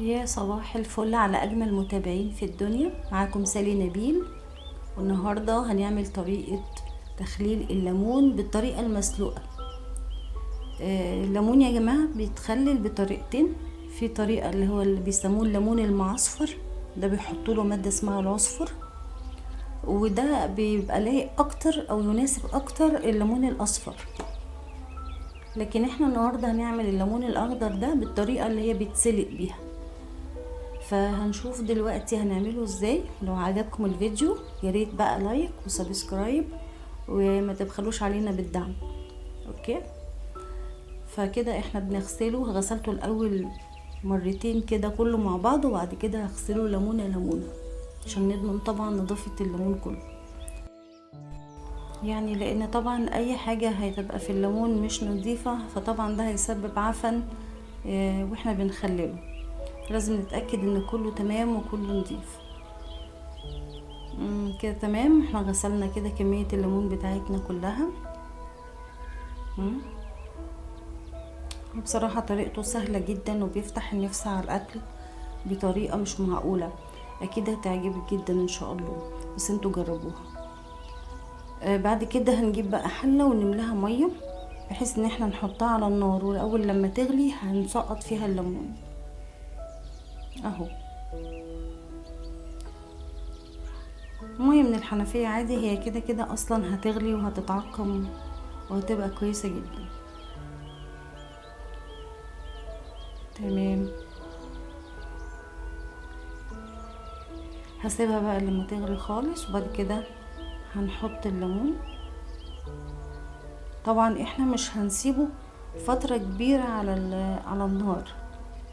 يا صباح الفل على أجمل متابعين في الدنيا. معاكم سالي نبيل، والنهاردة هنعمل طريقة تخليل الليمون بالطريقة المسلوقة. الليمون يا جماعة بيتخلل بطريقتين. في طريقة اللي هو اللي بيسموه الليمون المعصفر، ده بيحطوا له مادة اسمها العصفر، وده بيبقى لايق اكتر او يناسب اكتر الليمون الاصفر. لكن احنا النهاردة هنعمل الليمون الاخضر ده بالطريقة اللي هي بيتسلق بيها. فهنشوف دلوقتي هنعمله ازاي. لو عجبكم الفيديو ياريت بقى لايك وسبسكرايب، وما تبخلوش علينا بالدعم. اوكي، فكده احنا بنغسله. غسلته الاول مرتين كده كله مع بعض، وبعد كده هغسله ليمونه ليمونه عشان نضمن طبعا نظافه الليمون كله. يعني لان طبعا اي حاجه هتبقى في الليمون مش نظيفه فطبعا ده هيسبب عفن واحنا بنخلله. لازم نتاكد ان كله تمام وكله نظيف. كده تمام. احنا غسلنا كده كميه الليمون بتاعتنا كلها. بصراحه طريقته سهله جدا وبيفتح النفس على الاكل بطريقه مش معقوله. اكيد هتعجبك جدا ان شاء الله، بس انتوا جربوها. بعد كده هنجيب بقى حله ونملاها ميه بحيث ان احنا نحطها على النار، والاول لما تغلي هنسقط فيها الليمون اهو. ميه من الحنفيه عادي، هي كده كده اصلا هتغلي وهتتعقم وهتبقى كويسه جدا. تمام، هسيبها بقى لما تغلي خالص، وبعد كده هنحط الليمون. طبعا احنا مش هنسيبه فترة كبيرة على النار،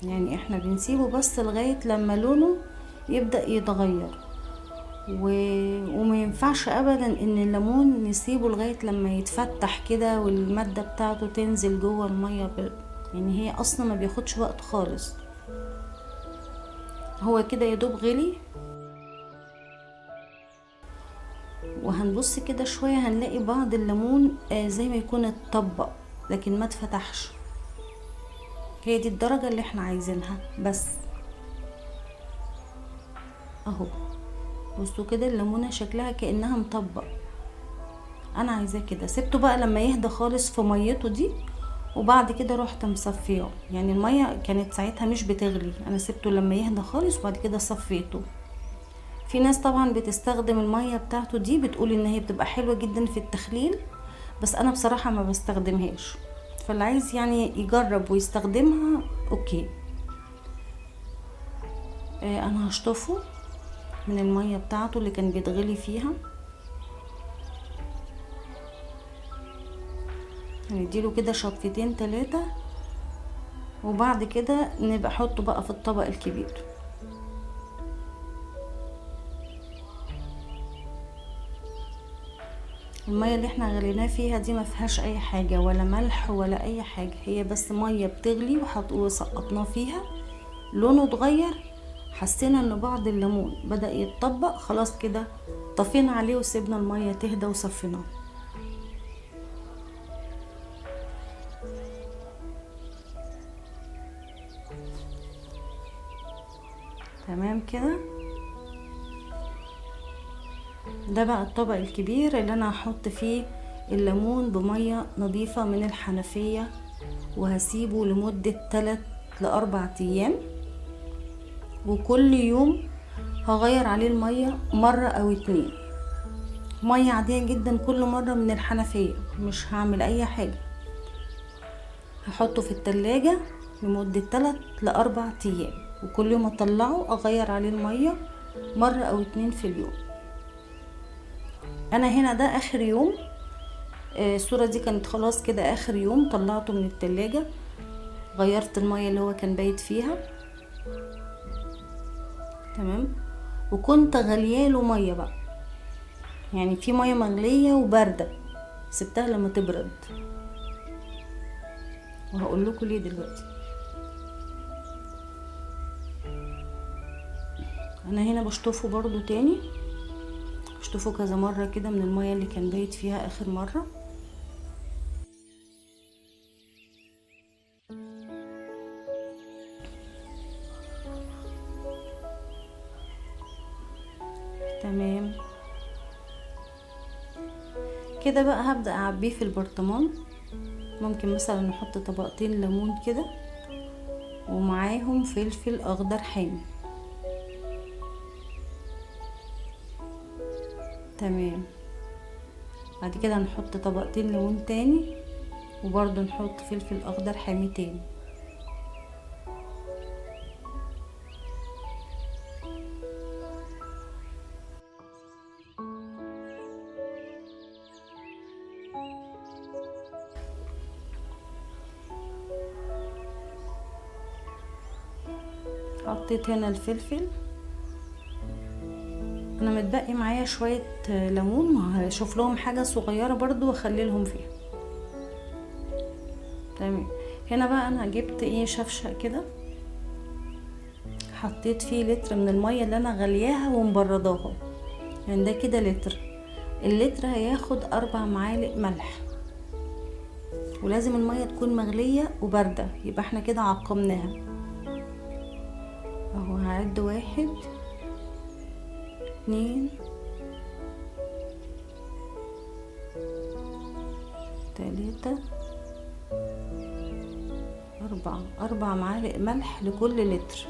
يعني احنا بنسيبه بس لغاية لما لونه يبدأ يتغير. وما ينفعش ابدا ان الليمون نسيبه لغاية لما يتفتح كده والمادة بتاعته تنزل جوه المية يعني هي اصلا ما بياخدش وقت خالص. هو كده يدوب غلي، وهنبص كده شوية هنلاقي بعض الليمون زي ما يكون اتطبق لكن ما اتفتحش. هي دي الدرجة اللي احنا عايزينها بس اهو. بصوا كده الليمونة شكلها كأنها مطبق، انا عايزاه كده. سبته بقى لما يهدى خالص في ميته دي، وبعد كده رحت مصفيه. يعني المية كانت ساعتها مش بتغلي، انا سبته لما يهدى خالص وبعد كده صفيته. في ناس طبعا بتستخدم المية بتاعته دي، بتقول ان هي بتبقى حلوة جدا في التخليل، بس انا بصراحة ما بستخدمهاش. فاللي عايز يعني يجرب ويستخدمها اوكي. انا هشطفه من المية بتاعته اللي كان بيتغلي فيها. هنديله كده شطفتين 3، وبعد كده نبقى احطه بقى في الطبق الكبير. المية اللي احنا غليناه فيها دي ما فيهاش اي حاجة ولا ملح ولا اي حاجة، هي بس مية بتغلي وسقطناه فيها. لونه اتغير، حسينا ان بعض الليمون بدأ يتطبق، خلاص كده طفينا عليه وسيبنا المية تهدى وصفيناه. تمام كده. ده بقى الطبق الكبير اللي انا هحط فيه الليمون بمية نظيفة من الحنفية، وهسيبه لمدة 3 ل4 ايام. وكل يوم هغير عليه المية مرة او 2. مية عادية جدا كل مرة من الحنفية، مش هعمل اي حاجة. هحطه في التلاجة لمدة 3 ل4 ايام، وكل يوم اطلعه اغير عليه المية مرة او 2 في اليوم. انا هنا ده اخر يوم. الصورة دي كانت خلاص كده اخر يوم، طلعته من التلاجة، غيرت المية اللي هو كان بايت فيها. تمام. وكنت غلياله مية بقى، يعني في مية مغلية وباردة، سبتها لما تبرد، وهقول لكم ليه دلوقتي. انا هنا بشطفه برضو تاني، بشطفه كذا مرة كده من المية اللي كان بايت فيها اخر مرة. تمام كده بقى هبدأ اعبيه في البرطمان. ممكن مثلا نحط طبقتين ليمون كده ومعاهم فلفل اخضر حامي. تمام بعد كده هنحط طبقتين ليمون تاني وبرضو نحط فلفل اخضر حامي تاني. حطيت هنا الفلفل. انا متبقي معايا شوية ليمون وهشوف لهم حاجة صغيرة برضو واخلي لهم فيها. تمام هنا بقى انا جبت شفشق كده، حطيت فيه لتر من المية اللي انا غلياها ومبرداها، يعني ده كده لتر. اللتر هياخد 4 معالق ملح، ولازم المية تكون مغلية وباردة، يبقى احنا كده عقمناها اهو. هعد 1 2 3 4 معالق ملح لكل لتر.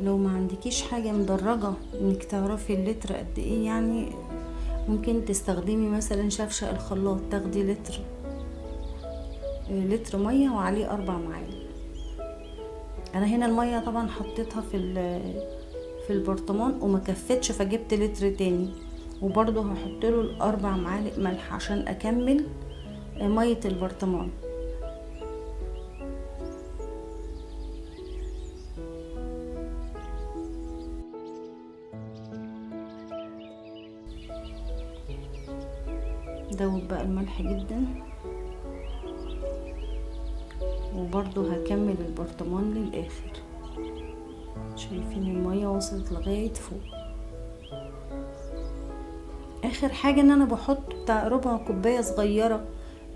لو ما عندكيش حاجة مدرجة انك تعرفي اللتر قد ايه، يعني ممكن تستخدمي مثلا شفشق الخلاط، تاخدي لتر مية وعليه 4 معالق. انا هنا المية طبعا حطيتها في البرطمان وما كفتش، فجبت لتر تاني، وبرضه هحط له 4 معالق ملح عشان اكمل مية البرطمان. دوب بقى الملح جدا، وبرضه هكمل البرطمان للاخر. شايفين المية وصلت لغاية فوق. اخر حاجة ان انا بحط بتاع ربع كوباية صغيرة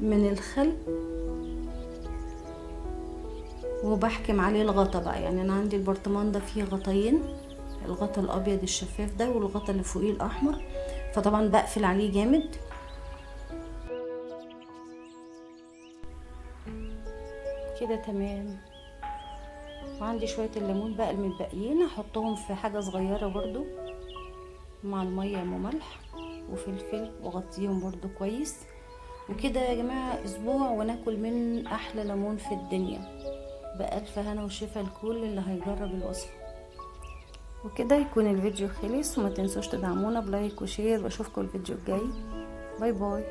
من الخل، وبحكم عليه الغطا بقى. يعني انا عندي البرطمان ده فيه غطيين، الغطا الابيض الشفاف ده والغطا اللي فوقيه الاحمر، فطبعا بقفل عليه جامد. كده تمام. وعندي شوية الليمون بقى المتبقيين هحطهم في حاجة صغيرة برضو مع المية وملح وفلفل، وغطيهم برضو كويس. وكده يا جماعة اسبوع وناكل من احلى ليمون في الدنيا، بألف هنا وشفا لكل اللي هيجرب الوصفة. وكده يكون الفيديو خلص، وما تنسوش تدعمونا بلايك وشير، واشوفكم الفيديو الجاي. باي باي.